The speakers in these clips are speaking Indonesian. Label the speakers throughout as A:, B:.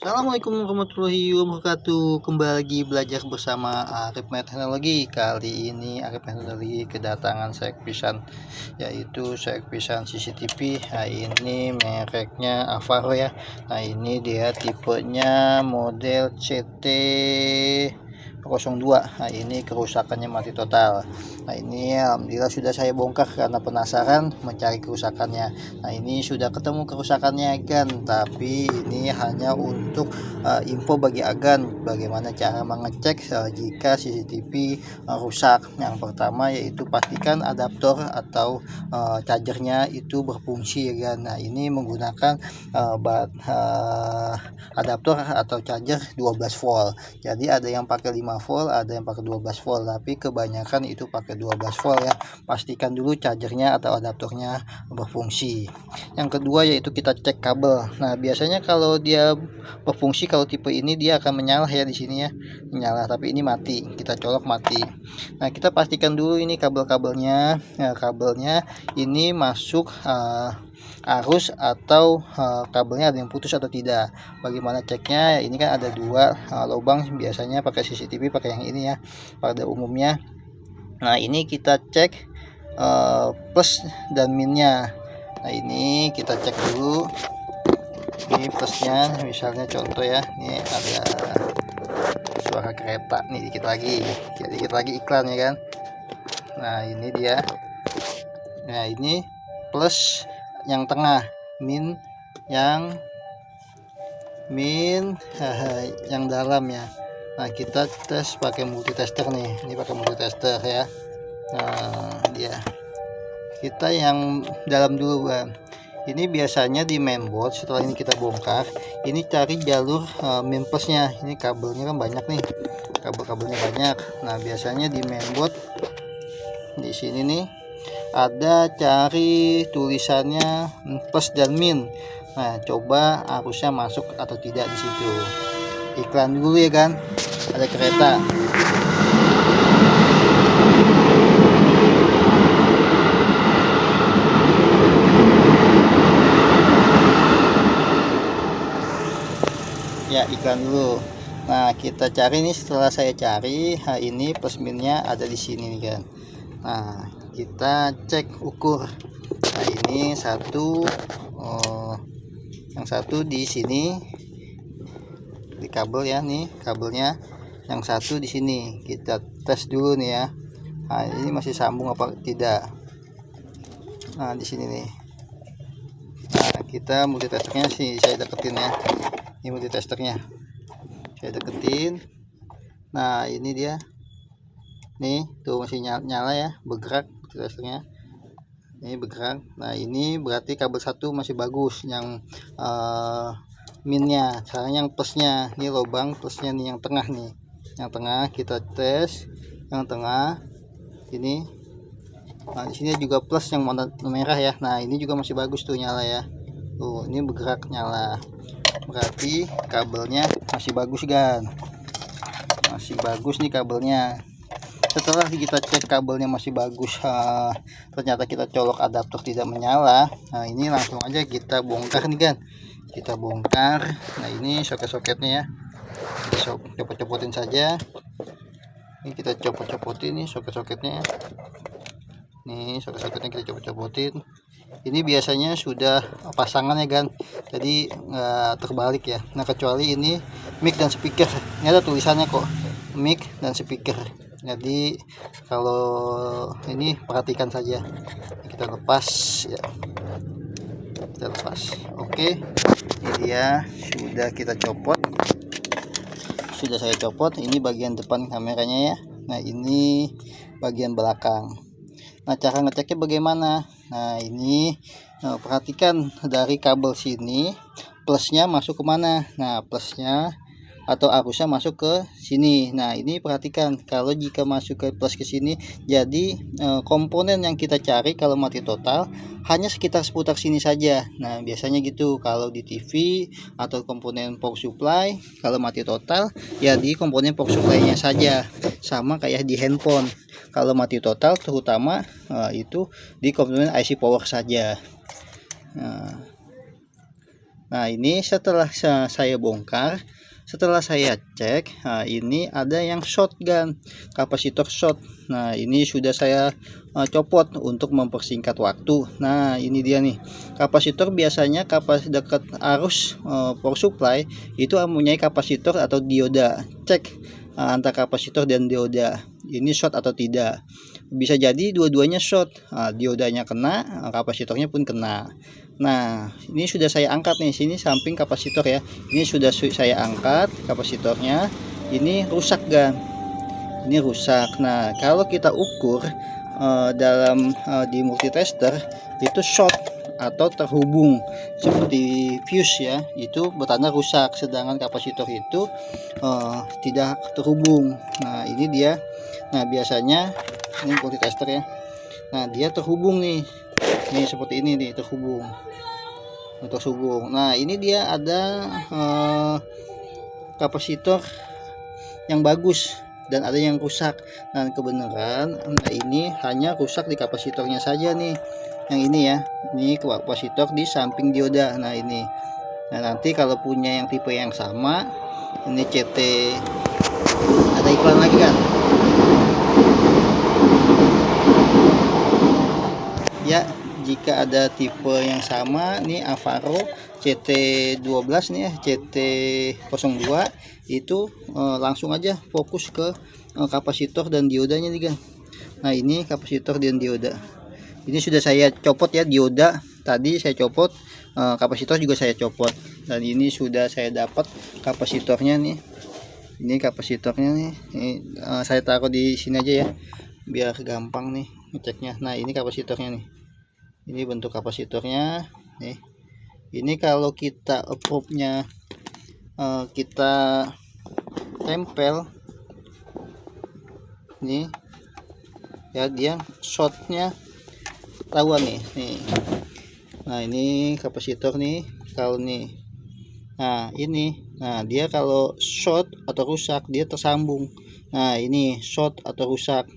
A: Assalamualaikum warahmatullahi wabarakatuh. Kembali lagi belajar bersama Arif Teknologi. Kali ini Arif Teknologi kedatangan serpisan, yaitu serpisan CCTV. Nah, ini mereknya Avaro ya. Nah, ini dia tipenya model CT02. Nah, ini kerusakannya mati total. Nah, ini alhamdulillah sudah saya bongkar karena penasaran mencari kerusakannya. Nah, ini sudah ketemu kerusakannya kan, tapi ini hanya untuk info bagi agan bagaimana cara mengecek jika CCTV rusak. Yang pertama yaitu pastikan adaptor atau chargernya itu berfungsi ya kan. Nah, ini menggunakan adaptor atau charger 12 volt. Jadi ada yang pakai 5 volt, ada yang pakai 12 volt, tapi kebanyakan itu pakai 12 volt ya. Pastikan dulu chargernya atau adaptornya berfungsi. Yang kedua yaitu kita cek kabel. Nah, biasanya kalau dia berfungsi, kalau tipe ini dia akan menyala ya, di sini ya menyala, tapi ini mati, kita colok mati. Nah, kita pastikan dulu ini kabelnya. Nah, kabelnya ini masuk arus atau kabelnya ada yang putus atau tidak. Bagaimana ceknya? Ini kan ada dua lubang, biasanya pakai CCTV pakai yang ini ya pada umumnya. Nah, ini kita cek plus dan minnya. Nah, ini kita cek dulu. Ini plusnya, misalnya contoh ya, ini ada suara kereta nih, dikit lagi iklan ya kan. Nah, ini dia. Nah, ini plus yang tengah, min yang dalam ya. Nah, kita tes pakai multitester nih, ini pakai multitester ya. Nah, dia kita yang dalam dulu kan. Ini biasanya di mainboard, setelah ini kita bongkar, ini cari jalur min plusnya. Ini kabelnya kan banyak nih, kabelnya banyak. Nah, biasanya di mainboard di sini nih ada cari tulisannya plus dan min. Nah, coba arusnya masuk atau tidak di situ. Iklan dulu ya kan, ada kereta. Ya, iklan dulu. Nah, kita cari nih, setelah saya cari, ini plus minnya ada di sini nih kan. Nah, kita cek ukur. Nah, ini yang satu di sini di kabel ya, nih kabelnya. Yang satu di sini, kita tes dulu nih ya. Nah, ini masih sambung apa tidak. Nah, di sini nih. Nah, kita multitesternya sih saya deketin ya. Ini multitesternya saya deketin. Nah, ini dia nih, tuh masih nyala ya, bergerak multitesternya, ini bergerak. Nah, ini berarti kabel satu masih bagus, yang minnya. Sekarang yang plusnya, ini lubang plusnya nih, yang tengah nih, yang tengah kita tes yang tengah ini. Nah, di sini juga plus yang warna merah ya. Nah, ini juga masih bagus tuh, nyala ya, tuh ini bergerak nyala, berarti kabelnya masih bagus kan, masih bagus nih kabelnya. Setelah kita cek kabelnya masih bagus, ternyata kita colok adaptor tidak menyala. Nah, ini langsung aja kita bongkar nih kan, kita bongkar. Nah, ini soket-soketnya ya, kita copot-copotin saja. Ini kita copot-copotin nih soket-soketnya, nih soket-soketnya kita copot-copotin. Ini biasanya sudah pasangan ya kan, jadi nggak terbalik ya. Nah, kecuali ini mic dan speaker, ini ada tulisannya kok, mic dan speaker. Jadi kalau ini perhatikan saja. Kita lepas ya, kita lepas. Oke, ini dia sudah kita copot, sudah saya copot. Ini bagian depan kameranya ya. Nah, ini bagian belakang. Nah, cara ngeceknya bagaimana? Nah, ini perhatikan dari kabel sini, plusnya masuk kemana. Nah, plusnya atau arusnya masuk ke sini. Nah, ini perhatikan, kalau jika masuk ke plus ke sini, jadi komponen yang kita cari kalau mati total hanya sekitar seputar sini saja. Nah, biasanya gitu kalau di TV atau komponen power supply, kalau mati total ya di komponen power supply-nya saja. Sama kayak di handphone, kalau mati total terutama itu di komponen IC power saja. Nah, Nah, ini setelah saya bongkar, setelah saya cek, nah ini ada yang shotgun, kapasitor short. Nah, ini sudah saya copot untuk mempersingkat waktu. Nah, ini dia nih. Kapasitor biasanya dekat arus power supply itu mempunyai kapasitor atau dioda. Cek antara kapasitor dan dioda ini short atau tidak. Bisa jadi dua-duanya short, diodanya kena, kapasitornya pun kena. Nah, ini sudah saya angkat nih, sini samping kapasitor ya. Ini sudah saya angkat kapasitornya. Ini rusak kan? Ini rusak. Nah, kalau kita ukur di multitester itu short atau terhubung seperti fuse ya, itu bertanda rusak. Sedangkan kapasitor itu tidak terhubung. Nah, ini dia. Nah, biasanya ini multitester ya. Nah, dia terhubung nih. Nih seperti ini nih, terhubung. Nah, ini dia ada kapasitor yang bagus dan ada yang rusak. Dan kebenaran ini hanya rusak di kapasitornya saja nih. Yang ini ya, ini kapasitor di samping dioda. Nah, ini. Nah, nanti kalau punya yang tipe yang sama, ini CT, ada iklan lagi kan ya. Jika ada tipe yang sama nih, Avaro CT12 nih ya, CT02 itu langsung aja fokus ke kapasitor dan diodanya nih kan. Nah, ini kapasitor dan dioda. Ini sudah saya copot ya, dioda tadi saya copot, kapasitor juga saya copot. Dan ini sudah saya dapat kapasitornya nih. Ini kapasitornya nih. Ini, saya taruh di sini aja ya, biar gampang nih ngeceknya. Nah, ini kapasitornya nih. Ini bentuk kapasitornya nih. Ini kalau kita approve-nya kita tempel nih ya, dia shortnya tahuan nih. Nah, ini kapasitor nih kalau nih. Nah, ini. Nah, dia kalau short atau rusak dia tersambung. Nah, ini short atau rusak.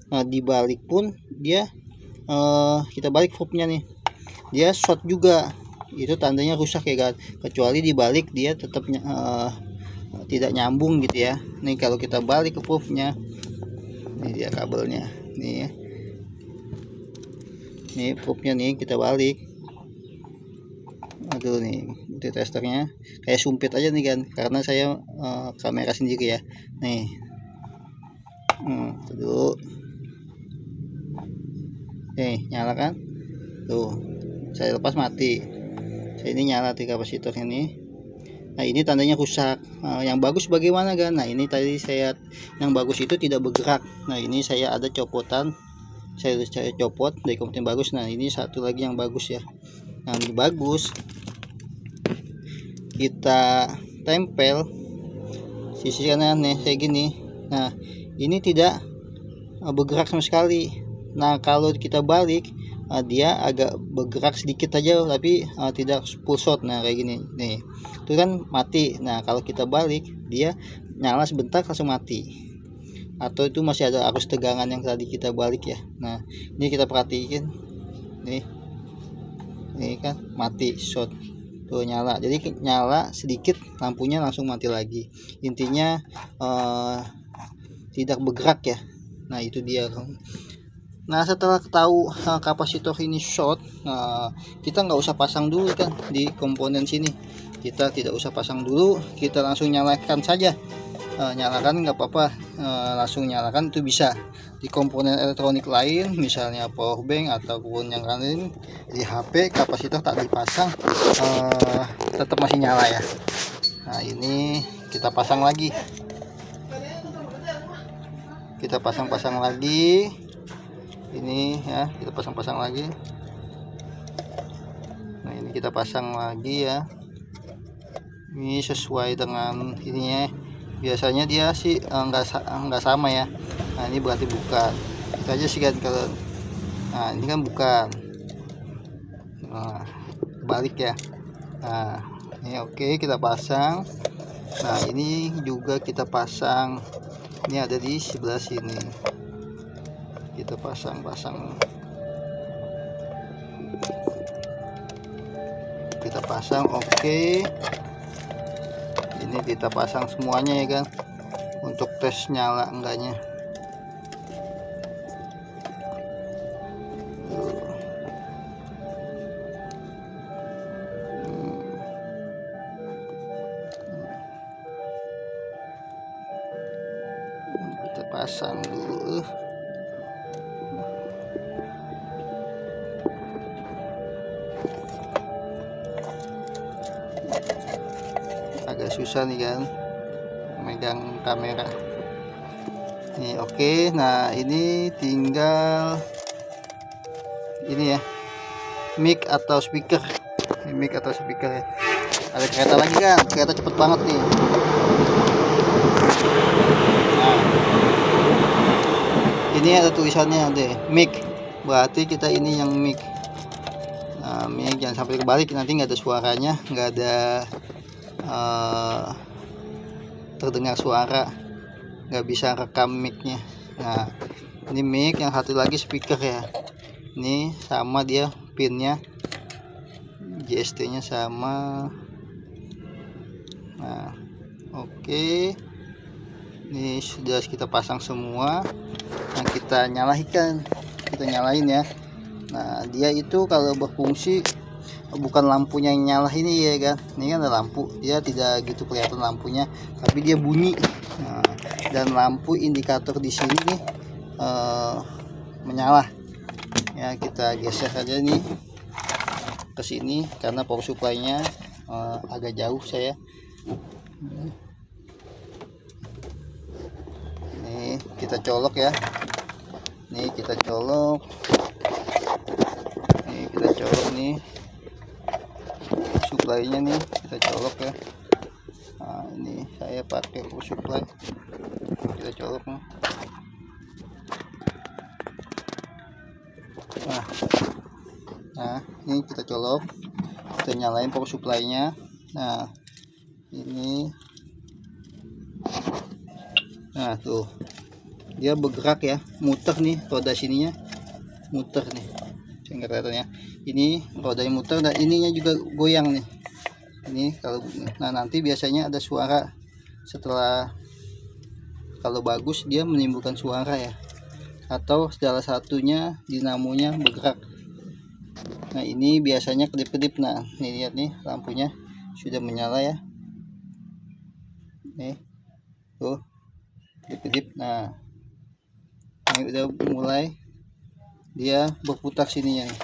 A: Nah, dibalik pun dia kita balik fob-nya nih, dia short juga, itu tandanya rusak ya kan. Kecuali dibalik dia tetap tidak nyambung gitu ya. Nih kalau kita balik ke fob-nya, ini dia kabelnya nih ya. Nih fob-nya nih kita balik. Aduh, nih testernya kayak sumpit aja nih kan, karena saya kamera sendiri ya. Nih dulu nyala kan tuh, saya lepas mati. Saya ini nyala di kapasitor ini. Nah, ini tandanya rusak. Yang bagus bagaimana kan? Nah, ini tadi saya yang bagus itu tidak bergerak. Nah, ini saya ada copotan, saya copot dari komponen bagus. Nah, ini satu lagi yang bagus ya. Nah, ini bagus, kita tempel sisi kanan nih kayak gini. Nah, ini tidak bergerak sama sekali. Nah, kalau kita balik dia agak bergerak sedikit aja, tapi tidak full shot. Nah, kayak gini nih, itu kan mati. Nah, kalau kita balik dia nyala sebentar langsung mati, atau itu masih ada arus tegangan yang tadi kita balik ya. Nah, ini kita perhatiin nih kan mati, shot tuh nyala. Jadi nyala sedikit lampunya langsung mati lagi. Intinya tidak bergerak ya. Nah, itu dia. Nah, setelah tahu kapasitor ini short, kita nggak usah pasang dulu kan di komponen sini. Kita tidak usah pasang dulu, kita langsung nyalakan saja. Nyalakan nggak apa-apa, langsung nyalakan itu bisa di komponen elektronik lain, misalnya power bank ataupun yang lain. Di HP kapasitor tak dipasang, tetap masih nyala ya. Nah, ini kita pasang lagi, kita pasang lagi. Ini ya, kita pasang lagi. Nah, ini kita pasang lagi ya. Ini sesuai dengan ininya. Biasanya dia sih enggak sama ya. Nah, ini berarti bukan. Kita aja sih kan kalau. Nah, ini kan bukan. Nah, balik ya. Nah, ini oke, kita pasang. Nah, ini juga kita pasang. Ini ada di sebelah sini. Kita pasang kita pasang. Oke, ini kita pasang semuanya ya kan, untuk tes nyala enggaknya. Kita pasang dulu. Agak susah nih kan megang kamera nih. Oke, nah ini tinggal ini ya, mic atau speaker. Ini mic atau speaker ya. Ada kereta lagi kan, kereta cepet banget nih. Nah, ini ada tulisannya deh, mic, berarti kita ini yang mic. Nah, mic jangan sampai kebalik, nanti nggak ada suaranya, nggak ada terdengar suara, nggak bisa rekam micnya. Nah, ini mic, yang satu lagi speaker ya. Ini sama dia pinnya, JST nya sama. Nah, oke, ini sudah kita pasang semua. Nah, kita nyalain ya. Nah, dia itu kalau berfungsi bukan lampunya yang nyala ini ya kan. Ini kan ada lampu, dia tidak gitu kelihatan lampunya, tapi dia bunyi. Nah, dan lampu indikator di sini nih menyala ya. Kita geser aja nih ke sini karena power supply-nya agak jauh saya. Nih kita colok ya. Nih kita colok. Nih supply-nya nih kita colok ya. Nah, ini saya pakai power supply, kita colok nih. Nah, ini kita colok, kita nyalain power supply-nya. Nah, ini, nah tuh dia bergerak ya, muter nih roda sininya, muter nih, sehingga kelihatan ya. Ini rodanya muter dan ininya juga goyang nih. Ini kalau, nah nanti biasanya ada suara setelah, kalau bagus dia menimbulkan suara ya, atau salah satunya dinamonya bergerak. Nah, ini biasanya kedip-kedip. Nah, nih lihat nih lampunya sudah menyala ya. Nih, tuh kedip-kedip. Nah, ini udah mulai dia berputar sininya nih.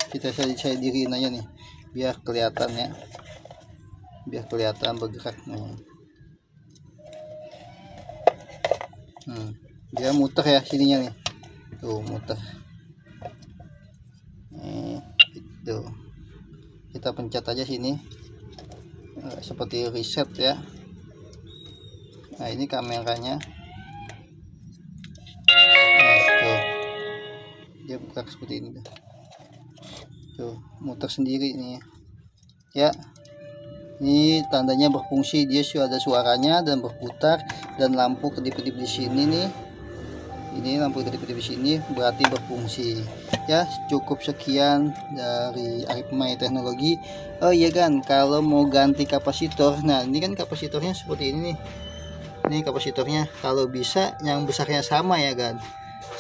A: Saya diriin aja nih biar kelihatan ya, biar kelihatan bergerak. Nah, dia muter ya sininya nih, tuh muter nih, gitu. Kita pencet aja sini seperti reset ya. Nah, ini kameranya. Nah, tuh dia buka seperti ini tuh, muter sendiri nih ya. Ini tandanya berfungsi, dia sudah ada suaranya dan berputar, dan lampu kedip-kedip di sini nih. Ini lampu kedip-kedip di sini berarti berfungsi ya. Cukup sekian dari Arif My Teknologi. Oh iya kan, kalau mau ganti kapasitor, nah ini kan kapasitornya seperti ini nih. Ini kapasitornya kalau bisa yang besarnya sama ya kan,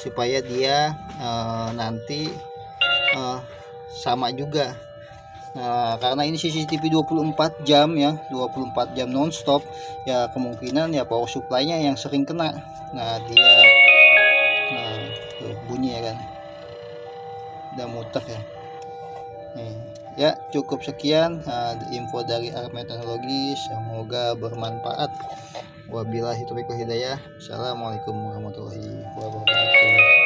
A: supaya dia nanti sama juga. Nah, karena ini CCTV 24 jam ya, 24 jam nonstop ya, kemungkinan ya power supply-nya yang sering kena. Nah, dia tuh bunyi ya kan, udah muter ya. Nih, ya cukup sekian info dari Arif My Teknologi, semoga bermanfaat. Wabillahi taufiq wal hidayah. Assalamualaikum warahmatullahi wabarakatuh.